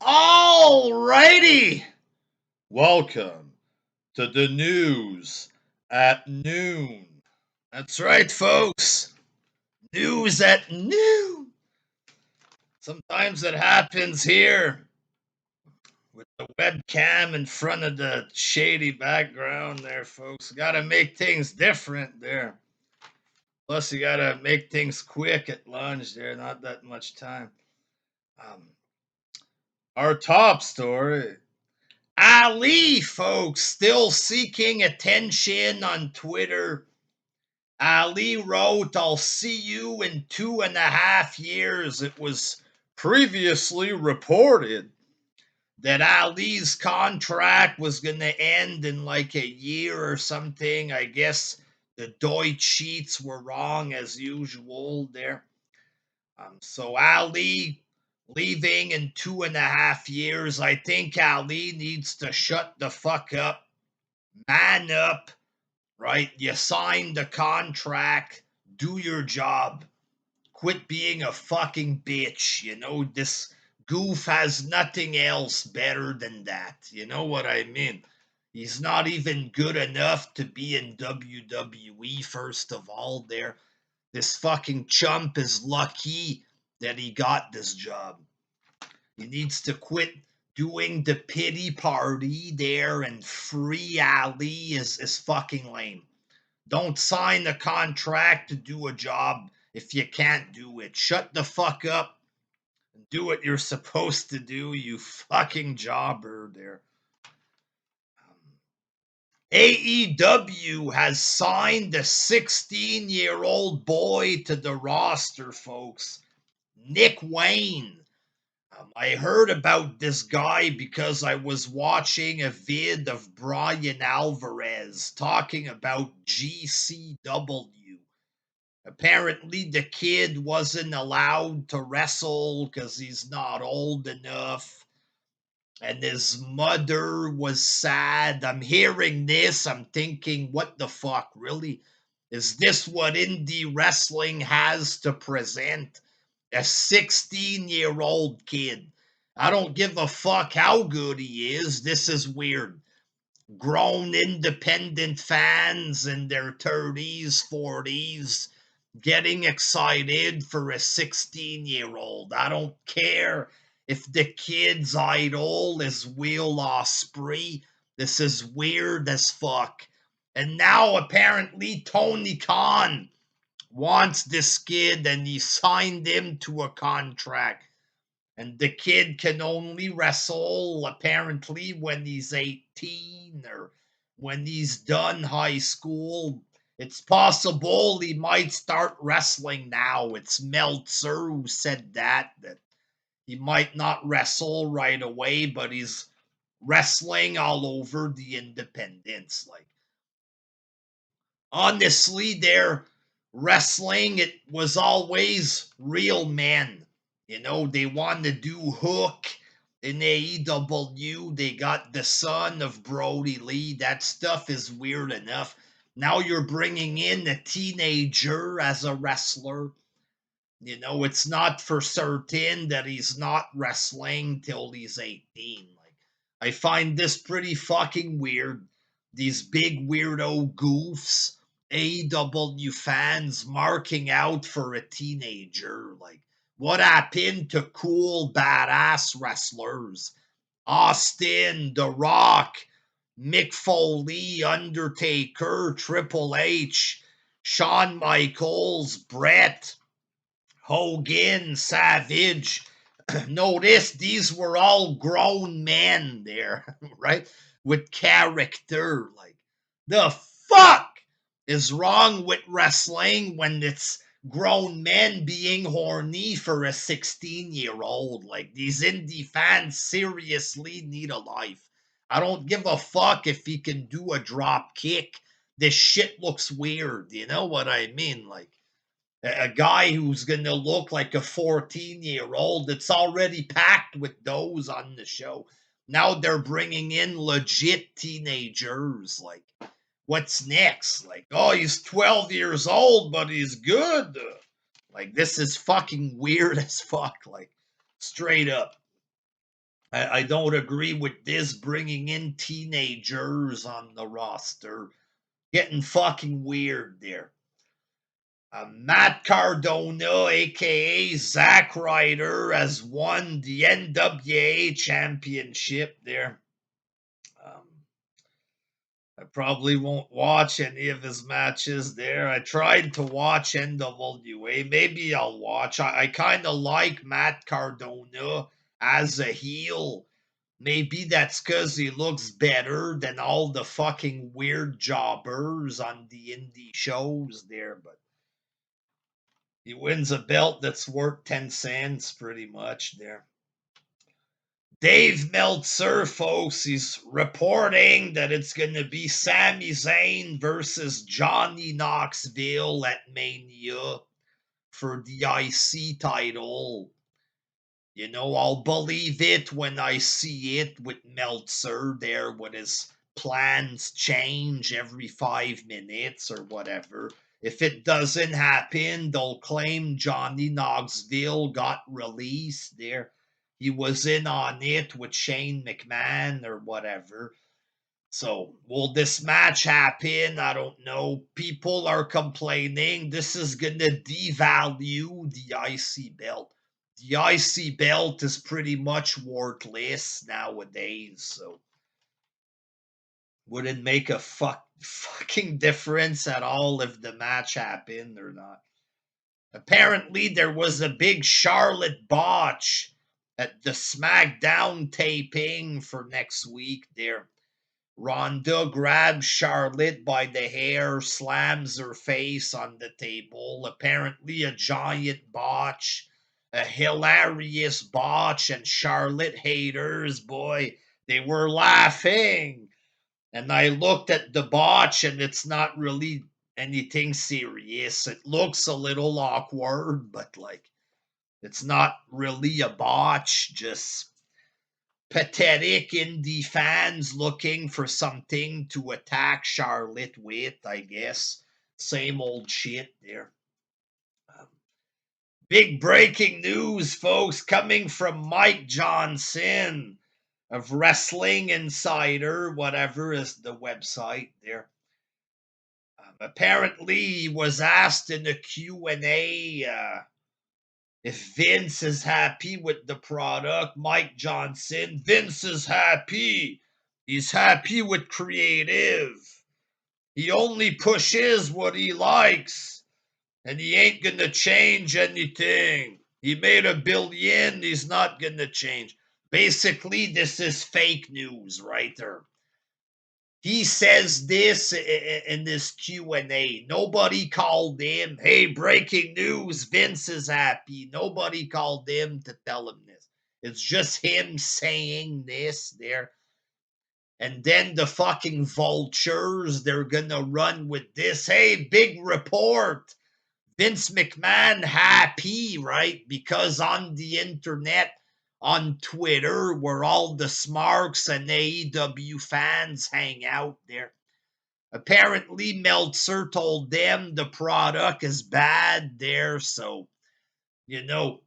Alrighty! Welcome to the news at noon. That's right, folks. News at noon. Sometimes it happens here with the webcam in front of the shady background there, folks. Gotta make things different there. Plus, you gotta make things quick at lunch there, not that much time. Um, our top story. Ali, folks, still seeking attention on Twitter. Ali wrote, I'll see you in 2.5 years. It was previously reported that Ali's contract was going to end in like a year or something. I guess the Deutsch sheets were wrong as usual there. So Ali leaving in 2.5 years. I think Ali needs to shut the fuck up, man up, right? You signed the contract, do your job, quit being a fucking bitch. You know, this goof has nothing else better than that. You know what I mean? He's not even good enough to be in WWE, first of all, there. This fucking chump is lucky that he got this job. He needs to quit doing the pity party there and free Ali is fucking lame. Don't sign the contract to do a job if you can't do it. Shut the fuck up and do what you're supposed to do, you fucking jobber there. AEW has signed a 16-year-old boy to the roster, folks. Nick Wayne. I heard about this guy because I was watching a vid of Brian Alvarez talking about GCW. Apparently, the kid wasn't allowed to wrestle because he's not old enough. And his mother was sad. I'm hearing this. I'm thinking, what the fuck, really? Is this what indie wrestling has to present? A 16-year-old kid. I don't give a fuck how good he is. This is weird. Grown independent fans in their 30s, 40s, getting excited for a 16-year-old. I don't care if the kid's idol is Will Ospreay. This is weird as fuck. And now apparently Tony Khan wants this kid and he signed him to a contract. And the kid can only wrestle apparently when he's 18 or when he's done high school. It's possible he might start wrestling now. It's Meltzer who said that he might not wrestle right away, but he's wrestling all over the independents. Like, honestly, their wrestling, it was always real men. You know, they wanted to do Hook in AEW. They got the son of Brody Lee. That stuff is weird enough. Now you're bringing in a teenager as a wrestler. You know, it's not for certain that he's not wrestling till he's 18. Like, I find this pretty fucking weird. These big weirdo goofs, AEW fans marking out for a teenager. Like, what happened to cool, badass wrestlers? Austin, The Rock, Mick Foley, Undertaker, Triple H, Shawn Michaels, Brett, Hogan, Savage. Notice these were all grown men there, right? With character. Like, the fuck is wrong with wrestling when it's grown men being horny for a 16-year-old? Like, these indie fans seriously need a life. I don't give a fuck if he can do a drop kick. This shit looks weird. You know what I mean? Like, a guy who's going to look like a 14-year-old. It's already packed with those on the show. Now they're bringing in legit teenagers. Like, what's next? Like, oh, he's 12 years old, but he's good. Like, this is fucking weird as fuck. Like, straight up. I don't agree with this bringing in teenagers on the roster. Getting fucking weird there. Matt Cardona, aka Zack Ryder, has won the NWA Championship there. Um, I probably won't watch any of his matches there. I tried to watch NWA. Maybe I'll watch. I kind of like Matt Cardona as a heel. Maybe that's because he looks better than all the fucking weird jobbers on the indie shows there, but he wins a belt that's worth 10 cents pretty much there. Dave Meltzer, folks, he's reporting that it's going to be Sami Zayn versus Johnny Knoxville at Mania for the IC title. You know, I'll believe it when I see it with Meltzer there, when his plans change every 5 minutes or whatever. If it doesn't happen, they'll claim Johnny Knoxville got released there. He was in on it with Shane McMahon or whatever. So, will this match happen? I don't know. People are complaining this is going to devalue the IC belt. The IC belt is pretty much worthless nowadays, so wouldn't make a fucking difference at all if the match happened or not. Apparently, there was a big Charlotte botch at the SmackDown taping for next week there. Ronda grabs Charlotte by the hair, slams her face on the table. Apparently, a giant botch, a hilarious botch, and Charlotte haters, boy, they were laughing. And I looked at the botch, and it's not really anything serious. It looks a little awkward, but like, it's not really a botch, just pathetic indie fans looking for something to attack Charlotte with, I guess. Same old shit there. Um, Big breaking news, folks, coming from Mike Johnson of Wrestling Insider, whatever is the website there. Apparently, he was asked in a Q&A if Vince is happy with the product. Mike Johnson, Vince is happy. He's happy with creative. He only pushes what he likes, and he ain't gonna change anything. He made $1 billion, he's not gonna change. Basically, this is fake news, right there. He says this in this Q&A. Nobody called him. Hey, breaking news, Vince is happy. Nobody called him to tell him this. It's just him saying this there. And then the fucking vultures, they're gonna run with this. Hey, big report. Vince McMahon happy, right? Because on the internet, on Twitter, where all the smarks and AEW fans hang out there. Apparently, Meltzer told them the product is bad there, so, you know,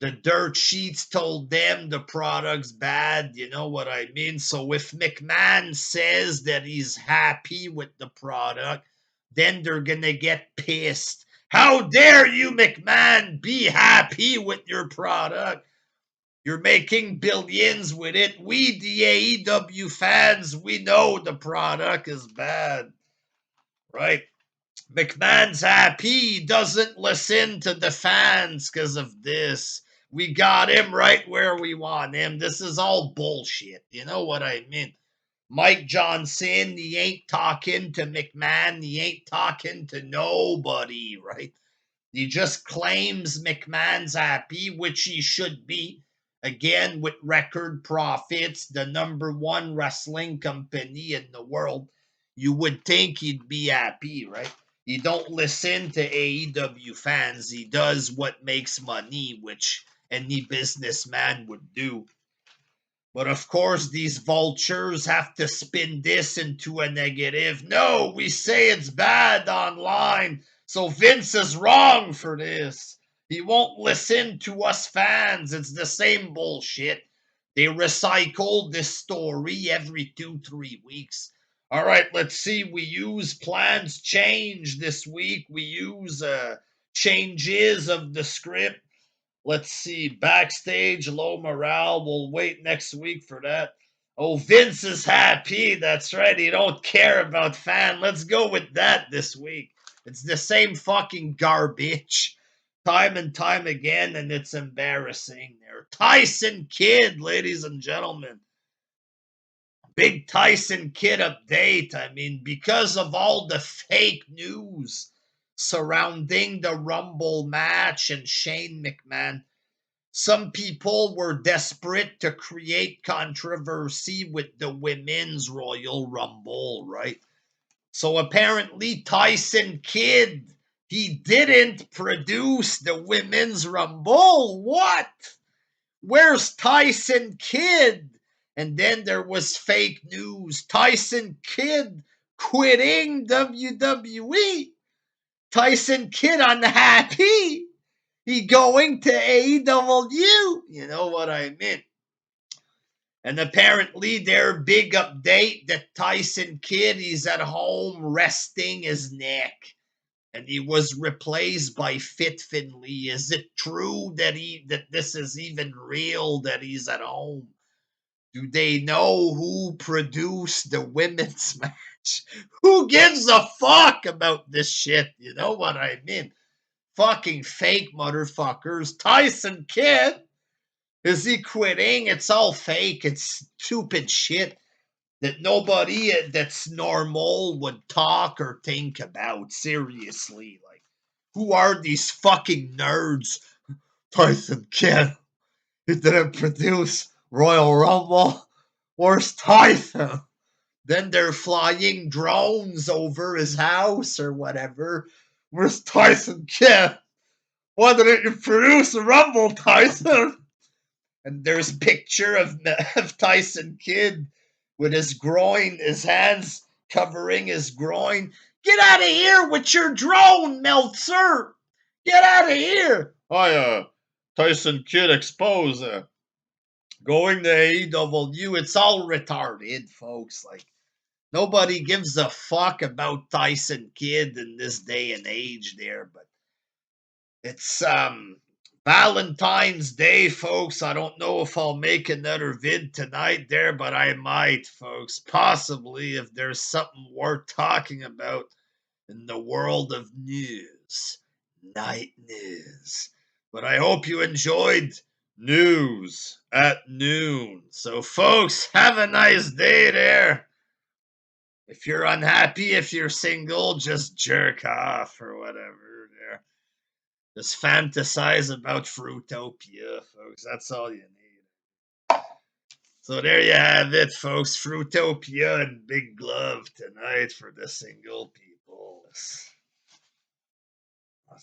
the dirt sheets told them the product's bad, you know what I mean? So if McMahon says that he's happy with the product, then they're gonna get pissed. How dare you, McMahon, be happy with your product? You're making billions with it. We, the AEW fans, we know the product is bad, right? McMahon's happy. He doesn't listen to the fans because of this. We got him right where we want him. This is all bullshit. You know what I mean? Mike Johnson, he ain't talking to McMahon. He ain't talking to nobody, right? He just claims McMahon's happy, which he should be. Again, with record profits, the #1 wrestling company in the world, you would think he'd be happy, right? He don't listen to AEW fans. He does what makes money, which any businessman would do. But of course, these vultures have to spin this into a negative. No, we say it's bad online, so Vince is wrong for this. He won't listen to us fans. It's the same bullshit. They recycle this story every 2-3 weeks. All right, let's see. We use plans change this week. We use changes of the script. Let's see. Backstage, low morale. We'll wait next week for that. Oh, Vince is happy. That's right. He don't care about fan. Let's go with that this week. It's the same fucking garbage. Time and time again, and it's embarrassing there. Tyson Kidd, ladies and gentlemen. Big Tyson Kidd update. I mean, because of all the fake news surrounding the Rumble match and Shane McMahon, some people were desperate to create controversy with the Women's Royal Rumble, right? So apparently Tyson Kidd, he didn't produce the Women's Rumble. What? Where's Tyson Kidd? And then there was fake news. Tyson Kidd quitting WWE. Tyson Kidd unhappy. He going to AEW. You know what I mean? And apparently their big update that Tyson Kidd is at home resting his neck. And he was replaced by Fit Finley. Is it true that this is even real, that he's at home? Do they know who produced the women's match? Who gives a fuck about this shit? You know what I mean? Fucking fake motherfuckers. Tyson Kidd, is he quitting? It's all fake. It's stupid shit that nobody that's normal would talk or think about. Seriously, like, who are these fucking nerds? Tyson Kidd, he didn't produce Royal Rumble. Where's Tyson? Then they're flying drones over his house or whatever. Where's Tyson Kidd? Why didn't you produce a Rumble, Tyson? And there's a picture of Tyson Kidd with his groin, his hands covering his groin. Get out of here with your drone, Meltzer! Get out of here! Hi, Tyson Kidd exposed. Going to AEW, it's all retarded, folks. Like, nobody gives a fuck about Tyson Kidd in this day and age there, but it's Valentine's Day, folks. I don't know if I'll make another vid tonight there, but I might, folks. Possibly, if there's something worth talking about in the world of news. Night news. But I hope you enjoyed News at Noon. So, folks, have a nice day there. If you're unhappy, if you're single, just jerk off or whatever there. Just fantasize about Fruitopia, folks. That's all you need. So there you have it, folks. Fruitopia and Big Glove tonight for the single people. It's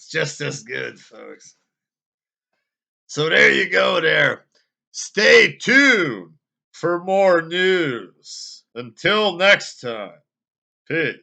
just as good, folks. So there you go there. Stay tuned for more news. Until next time, peace.